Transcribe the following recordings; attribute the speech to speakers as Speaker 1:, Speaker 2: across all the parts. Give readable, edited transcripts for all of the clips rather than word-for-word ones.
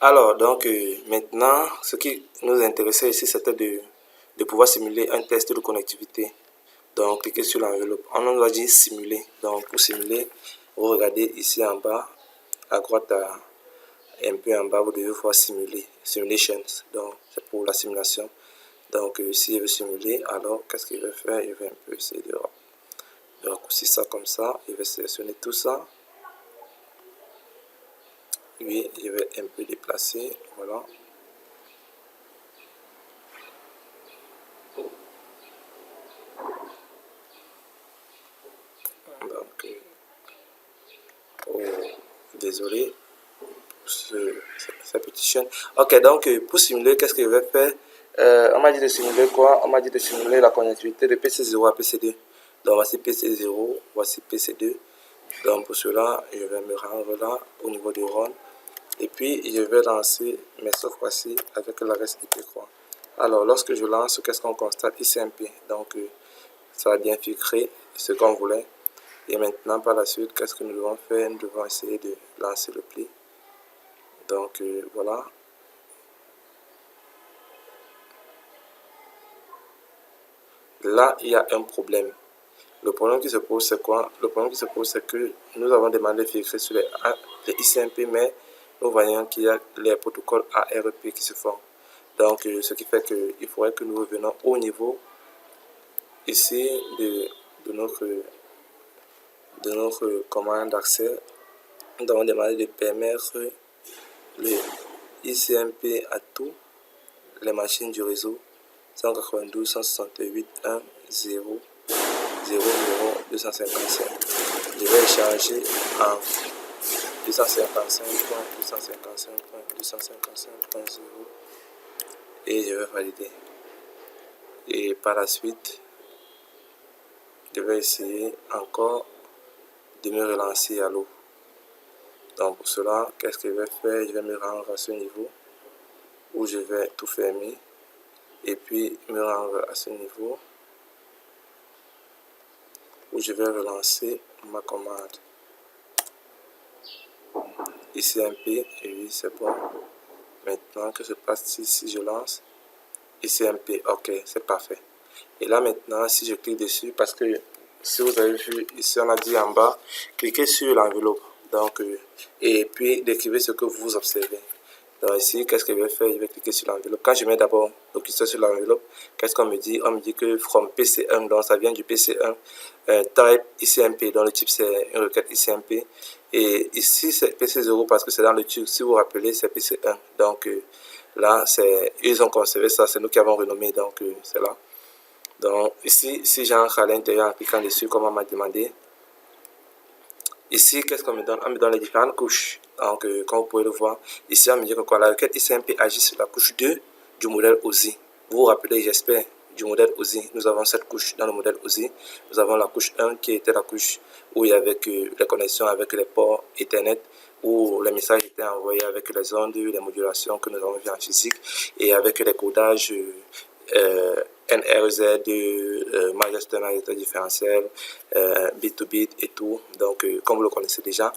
Speaker 1: Alors, donc, maintenant, ce qui nous intéressait ici, c'était de pouvoir simuler un test de connectivité. Donc, cliquez sur l'enveloppe. On nous a dit simuler. Donc, pour simuler, vous regardez ici en bas, à droite, un peu en bas, vous devez voir simuler, simulations. Donc, c'est pour la simulation. Donc, si je veux simuler, alors, qu'est-ce qu'il va faire? Il va un peu essayer de raccourcir ça comme ça. Il va sélectionner tout ça. Oui, je vais un peu déplacer. Voilà. Donc, oh, désolé pour cette petite chaîne. Ok, donc pour simuler, qu'est-ce que je vais faire? On m'a dit de simuler quoi? On m'a dit de simuler la connectivité de PC0 à PC2. Donc voici PC0, voici PC2. Donc pour cela, je vais me rendre là au niveau du run. Et puis je vais lancer, mais cette fois-ci avec l'adresse IP3. Alors lorsque je lance, qu'est-ce qu'on constate? ICMP. Donc ça a bien filtré ce qu'on voulait. Et maintenant, par la suite, qu'est-ce que nous devons faire? Nous devons essayer de lancer le pli. Donc, voilà. Là, il y a un problème. Le problème qui se pose, c'est quoi? Le problème qui se pose, c'est que nous avons demandé de filtrer sur les ICMP, mais nous voyons qu'il y a les protocoles ARP qui se font. Donc, ce qui fait qu'il faudrait que nous revenions au niveau ici de notre commande d'accès. Nous avons demandé de permettre le ICMP à tous les machines du réseau 192 168 1 0 0 255. Je vais échanger en 255.255.255.0 et je vais valider. Et par la suite, je vais essayer encore de me relancer à l'eau. Donc pour cela, qu'est-ce que je vais faire? Je vais me rendre à ce niveau où je vais tout fermer et puis me rendre à ce niveau où je vais relancer ma commande. ICMP, et oui, c'est bon. Maintenant, que se passe-t-il si je lance? ICMP, ok, c'est parfait. Et là maintenant, si je clique dessus, parce que si vous avez vu, ici on a dit en bas, cliquez sur l'enveloppe. Donc, et puis décrivez ce que vous observez. Donc ici, qu'est-ce que je vais faire? Je vais cliquer sur l'enveloppe. Quand je mets d'abord le curseur sur l'enveloppe, qu'est-ce qu'on me dit? On me dit que from PC1, donc ça vient du PC1, type ICMP, donc le type c'est une requête ICMP. Et ici c'est PC0 parce que c'est dans le type, si vous vous rappelez, c'est PC1. Donc là, ils ont conservé ça, c'est nous qui avons renommé, donc c'est là. Donc ici, si j'entre à l'intérieur en cliquant dessus, comme on m'a demandé, ici, qu'est-ce qu'on me donne? On me donne les différentes couches. Donc, comme vous pouvez le voir, ici, on me dit que quoi, la requête ICMP agit sur la couche 2 du modèle OSI. Vous vous rappelez, j'espère, du modèle OSI. Nous avons cette couche dans le modèle OSI. Nous avons la couche 1 qui était la couche où il y avait les connexions avec les ports Ethernet, où les messages étaient envoyés avec les ondes, les modulations que nous avons vues en physique, et avec les codages NRZ, majeur différentiel, bit to bit et tout, donc comme vous le connaissez déjà.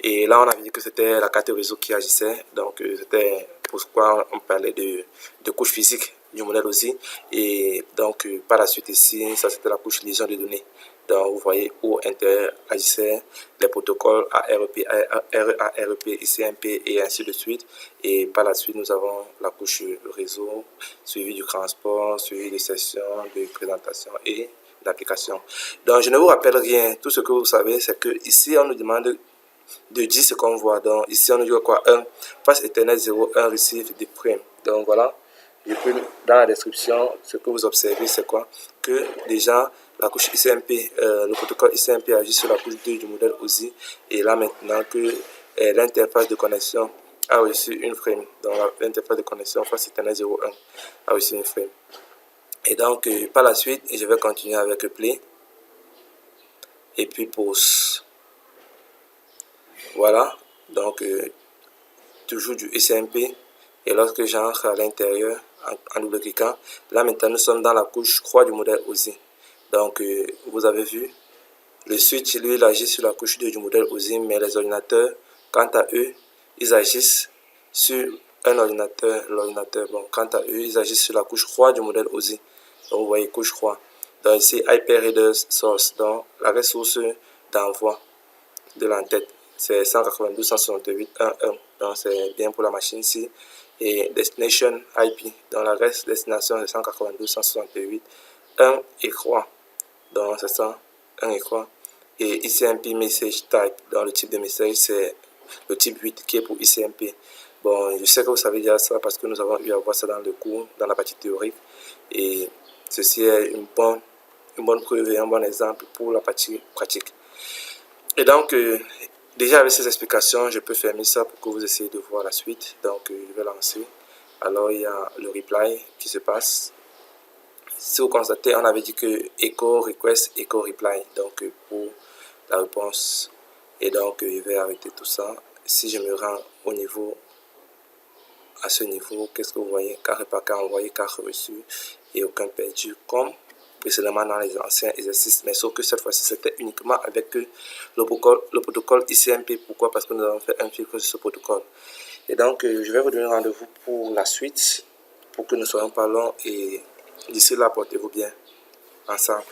Speaker 1: Et là on avait dit que c'était la carte réseau qui agissait, donc c'était pourquoi on parlait de couche physique du modèle aussi. Et donc par la suite ici, ça c'était la couche liaison de données. Donc vous voyez où interagissaient les protocoles ARP, ARP, ICMP et ainsi de suite. Et par la suite, nous avons la couche réseau, suivi du transport, suivi de sessions, de présentation et d'application. Donc je ne vous rappelle rien. Tout ce que vous savez, c'est que ici on nous demande de dire ce qu'on voit. Donc ici on nous dit quoi? 1, passe Ethernet 0, 1 receive des primes. Donc voilà. Et puis dans la description, ce que vous observez, c'est quoi? Que déjà la couche ICMP, le protocole ICMP agit sur la couche 2 du modèle OSI. Et là maintenant que l'interface de connexion a reçu une frame. Donc l'interface de connexion face Ethernet 0.1 a reçu une frame. Et donc par la suite, je vais continuer avec play. Et puis pause. Voilà. Donc toujours du ICMP. Et lorsque j'entre à l'intérieur, en double-cliquant, là maintenant nous sommes dans la couche 3 du modèle OSI. Donc vous avez vu, le switch lui il agit sur la couche 2 du modèle OSI, mais les ordinateurs, quant à eux, ils agissent sur un ordinateur, l'ordinateur, bon, quant à eux, ils agissent sur la couche 3 du modèle OSI. Donc, vous voyez, couche 3. Donc, ici, IP Readers Source. Donc, la ressource d'envoi de l'entête, c'est 192.168.1.1. Donc, c'est bien pour la machine ici. Et Destination IP. Dans la reste destination, c'est 192.168.1 et 3. Donc, c'est ça, 1 et 3. Et ICMP Message Type. Dans le type de message, c'est le type 8 qui est pour ICMP. Bon, je sais que vous savez déjà ça parce que nous avons eu à voir ça dans le cours, dans la partie théorique. Et ceci est une bonne preuve et un bon exemple pour la partie pratique. Et donc, déjà avec ces explications, je peux fermer ça pour que vous essayiez de voir la suite. Donc, je vais lancer. Alors, il y a le reply qui se passe. Si vous constatez, on avait dit que echo request, echo reply. Donc, pour la réponse. Et donc, je vais arrêter tout ça. Si je me rends au niveau, à ce niveau, qu'est-ce que vous voyez? Carré par cas envoyé, carré reçu et aucun perdu, comme précédemment dans les anciens exercices. Mais sauf que cette fois-ci, c'était uniquement avec le protocole ICMP. Pourquoi? Parce que nous avons fait un filtre sur ce protocole. Et donc, je vais vous donner rendez-vous pour la suite, pour que nous soyons pas longs. Et d'ici là, portez-vous bien ensemble.